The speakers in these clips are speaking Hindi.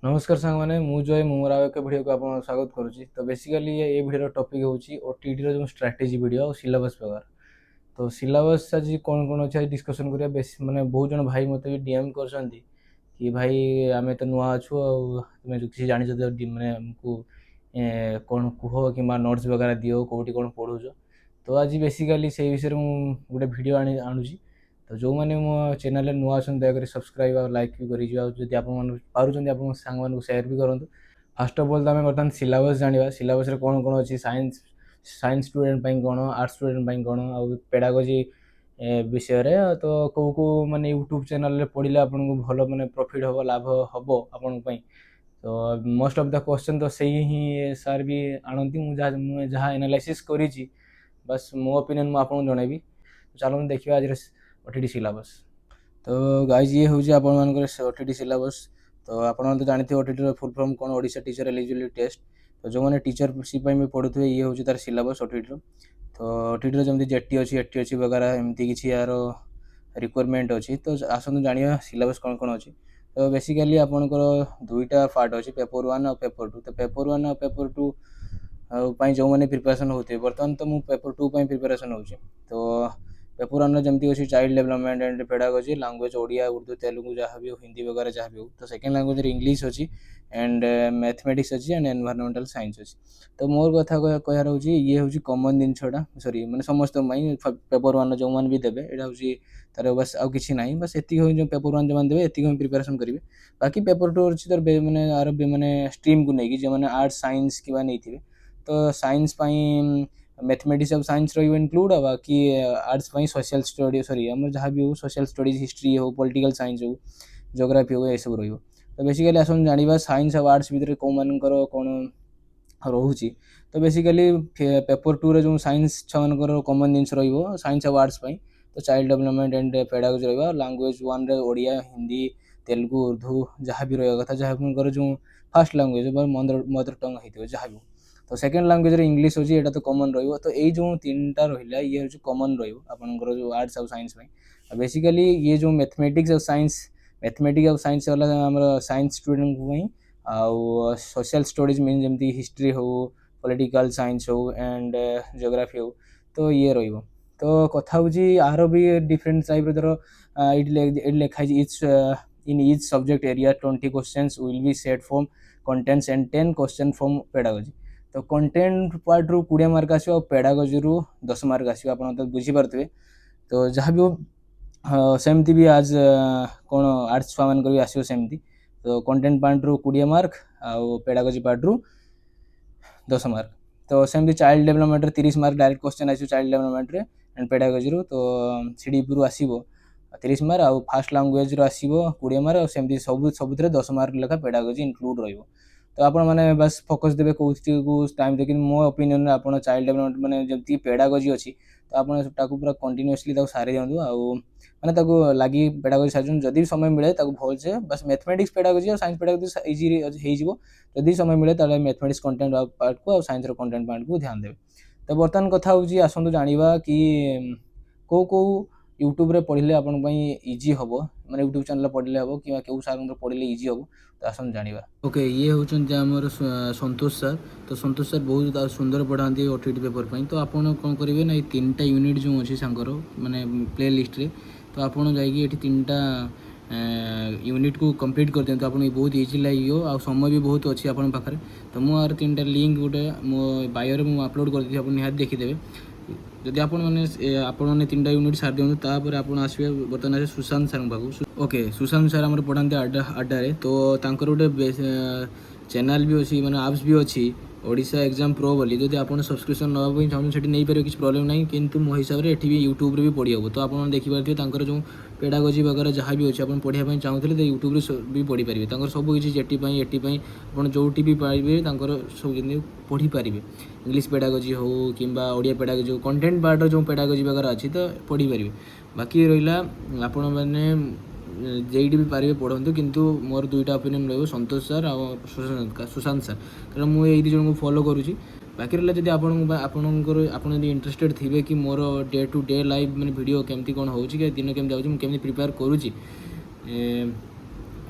नमस्कार सांग मैंने जय मोर आउ एक वीडियो को आप स्वागत करुच्ची। तो बेसिकली ये वीडियो टॉपिक होची ओटीटी जो स्ट्रैटेजी वीडियो और सिलेबस वगैरह। तो सिलेबस आज कौन कौन अच्छे डिस्कसन करिया बेस माने बहुत जन भाई मते भी डीएम करछंती कि भाई आमे तो नुआ अछु तुमे किसी जानि जदि माने हमकू कौन कुह कि नोट्स वगैरह दियो कोठी कौन पढुछ। तो आज बेसिकली से विषय में गोटे वीडियो आणुची। तो जो मैंने मो चैनल नुआ अच्छा दयाकोरी सब्सक्राइब और लाइक भी करी आप सांग मान सेयार भी करूँ। फास्ट अफ ऑल तो आम बर्तमान सिलेबस जाना सिलेबस कौन कौन अच्छी साइंस साइंस स्टूडेंट कौन आर्ट्स स्टूडेंट कौन आउ पेडागोजी विषय रे। तो कौ कौ माने यूट्यूब चैनल पढ़ले आपको भल माने प्रॉफिट हम लाभ हम आपण। तो मोस्ट ऑफ द क्वेश्चन तो सही ही सार भी आणती मुझे जहाँ एनालिसिस करी बस मो ओपिनियन मुझे आपको जनइबी। चलो देखिए आज ओटीटी सिलेबस। तो गाइज ये हूँ आप ओटीटी सिलेबस। तो आप तो जानते ओटीटी फुल फॉर्म कौन ओडिशा टीचर एलिजिबिलिटी टेस्ट। तो जो मैंने टीचरशिप भी पढ़ुए ये हूँ तार सिलेबस ओटीटी। तो ओटीटी जमी जेटी अच्छी वगैरह एमती किसी यार रिक्वायरमेंट अच्छी। तो आसतु जाना सिलेबस कौन कौन अच्छी। तो बेसिकली आपंकर दुईटा पार्ट अच्छी पेपर 1 और पेपर 2। तो पेपर 1 और पेपर 2 जो मैंने प्रिपरेशन होते बर्तमान तो मुझे पेपर 2 प्रिपरेशन हो। तो पेपर 1 जमी अच्छी child development and pedagogy language Odia Urdu Telugu जहाँ भी हो हिंदी वगैरह जहाँ भी हो। तो सेकेंड लैंग्वेज इंग्लिश अच्छी एंड मैथमेटिक्स अच्छी एंड एनवायरमेंटल साइंस अच्छी। तो मोर कथा कह रहा ये हूँ कमन जिनसा सॉरी मैंने समस्त पेपर 1 जो मैंने भी देवे यहाँ हूँ तार बस आउ कि ना बस ये जो पेपर 1 जो मैंने देवे ये प्रिपरेशन करेंगे। बाकी पेपर 2 अच्छी तर मैंने आर मैंने स्ट्रीम को लेकिन जो मैंने आर्ट्स साइंस कि नहीं थे। तो साइंस मैथमेटिक्स ऑफ साइंस रो इनक्लूड आ बाकी arts social study sorry um जहाँ भी हो सोशल स्टडीज हिस्ट्री हो पॉलिटिकल साइंस हो जियोग्राफी हो ये सब रो। तो बेसिकली आस जाना साइंस और आर्ट्स भितर कौ मान कौन रोचे। तो बेसिकली पेपर 2 रे जो साइंस छुआर कमन जिन साइंस और आर्ट्स तो चाइल्ड डेवलपमेंट एंड पेडागोजी रहा लैंग्वेज 1 रे ओडिया हिंदी तेलुगु उर्दू जहाँ भी रहा कथा जहाँ जो फास्ट लैंग्वेज मदर टंग होती जहाँ भी। तो सेकेंड लैंग्वेज इंग्लिश होची एटा तो कॉमन रहिबो। तो ये जो तीनटा रहिला ये होची कॉमन रहिबो आपनकर जो आर्ट्स और साइंस में। बेसिकली ये जो मैथमेटिक्स और साइंस वाला हमर साइंस स्टूडेंट को आउ सोशल स्टडीज मीन जमती हिस्ट्री हो पॉलिटिकल साइंस हो एंड जियोग्राफी हो। तो ये रहिबो। तो कथा होची आरो भी डिफरेंट टाइप रो इट लिखाई etch in each subject area 20 questions will be set from contents and 10 question from pedagogy. तो कंटेंट पार्ट रू 20 मार्क आसो पेडागोजी रू 10 मार्क आसो आप तो बुझीपारे। तो जहाँ भी हो सेमती भी आज कौन आर्ट्स छुआ मान भी आसो सेमती। तो कंटेंट पार्ट रू 20 मार्क आउ पेडागोजी पार्ट रू 10 मार्क। तो सेमती child development 30 mark direct question आसो चाइल्ड डेवलपमेंट रे एंड पेडागोजी रू। तो सीडीपी आसो 30 मार्क आउ फास्ट लैंग्वेज रो आसो 20 मार्क और सेमती सबुत 10 मार्क लेखा पेडागोजी इनक्लूड रहिबो। तो आप बस फोकस देवे कौ टाइम देखिए मो ओपिनियन आप चाइल्ड डेवलपमेंट मैंने जमी पेडागोजी अच्छी तो आपको पूरा कंटिन्यूअसली सारी दिंतु आउ माने लगी पेडागोजी सारी जदि समय मिले भल से बस मैथमेटिक्स पेडागोजी और साइंस पेडागोजी इजी होदी समय मिले मैथमेटिक्स कंटेंट पार्ट को और साइंस कंटेंट पार्ट को ध्यान देवे। तो बर्तमान कथा हूँ आसतु जाना कि कौ कौ यूट्यूब रे पढ़ले आपन इजी हम मैंने यूट्यूब चैनल पढ़ले हम कि सार पढ़ले इजी हम। तो आसन जाना ओके ये होचंती आमर संतोष सर। तो संतोष सर बहुत सुंदर पढ़ाती ओटीटी पेपर पर। तो आपड़ कौन करेंगे ना 3टा यूनिट जो अच्छी सांकर माने प्ले लिस्ट रे। तो आपड़ जाइए 3टा यूनिट को कंप्लीट कर दिखाँ आपको बहुत इजी लगे आ समय भी बहुत अच्छी आप पाखे। तो मुझे 3टा लिंक गोटे मो बायो मुझे अपलोड कर आप निहाती देखीदे। जदि आपने 3टा यूनिट सारी दिखाँ तापर आप आसवे बर्तमान आसे सुशांत सर पाक। ओके सुशांत सर आम पढ़ाते अड्डा तो गोटे चैनल भी अच्छी मैंने आप्स भी अच्छी ओडिशा एग्जाम प्रो बोली जब आप सब्सक्रिप्शन नापी चाहते नहीं पारे किसी प्रोब्लेम ना किंतु मो हिसाब से ये भी यूट्यूब रे भी पढ़ी हम। तो आप देखिए जो पेडागोजी वगैरह जहाँ भी अच्छे आप पढ़ाई चाहते तो यूट्यूब भी पढ़ी पारे सब किसी जेटी एटी आप जोटी भी पारे सब पढ़ी पारे इंग्लिश पेडागोजी हो कि ओडिया पेडागोजी कंटेंट पार्ट जो पेडागोजी वगैरह अच्छी तो पढ़ी पारे। बाकी रहा आपण मैंने जेईटी भी पारे पढ़ु किंतु मोर 2टा ओपिनियन रही संतोष सर और सुशांत सर कारण मुझे ये जन को फॉलो करुँची। बाकी रहा जब आप इंटरेस्टेड थे कि more day to day life मैंने वीडियो केमती कौन हो दिन केमती आऊँगी मुझे प्रिपेयर करुँची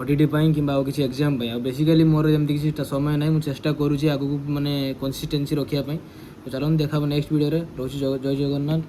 ओटीटी कि किसी एग्जाम बेसिकली मोर जमी किसी समय ना मुझे चेष्टा करुँची आगू मैंने कंसिस्टेंसी रखापी तो चलो देखा नेक्स्ट वीडियो रोचे जय जगन्नाथ।